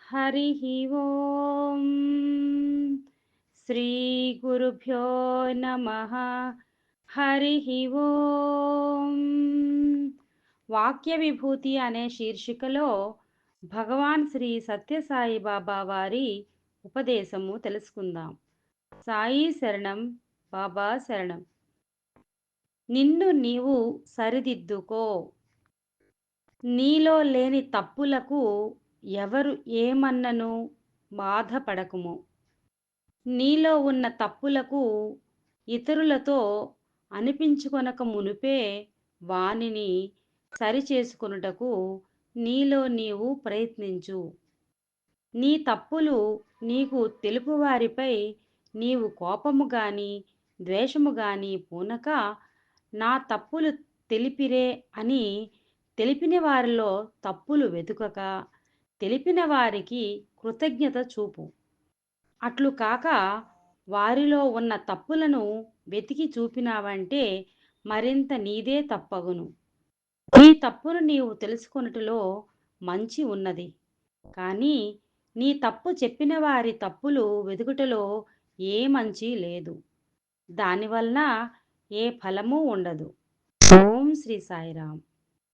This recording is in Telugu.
हरिः ఓం శ్రీ గురుభ్యో నమః. హరిః ఓం. వాక్య విభూతి అనే శీర్షికలో భగవాన్ శ్రీ సత్యసాయి బాబా వారి ఉపదేశము తెలుసుకుందాం. సాయి శరణం, బాబా శరణం. నిన్ను నీవు సరిదిద్దుకో. నీలో లేని తప్పులకు ఎవరు ఏమన్నను బాధపడకుము. నీలో ఉన్న తప్పులకు ఇతరులతో అనిపించుకొనక మునుపే వానిని సరిచేసుకొనుటకు నీలో నీవు ప్రయత్నించు. నీ తప్పులు నీకు తెలుపువారిపై నీవు కోపము గాని ద్వేషము గాని పూనక, నా తప్పులు తెలిపిరే అని తెలిపిన వారిలో తప్పులు వెతుకక, తెలిపిన వారికి కృతజ్ఞత చూపు. అట్లు కాక వారిలో ఉన్న తప్పులను వెతికి చూపినావంటే మరింత నీదే తప్పగును. నీ తప్పును నీవు తెలుసుకొనుటలో మంచి ఉన్నది, కానీ నీ తప్పు చెప్పిన వారి తప్పులు వెతుకుటలో ఏ మంచి లేదు. దానివలన ఏ ఫలము ఉండదు. ఓం శ్రీ సాయిరాం.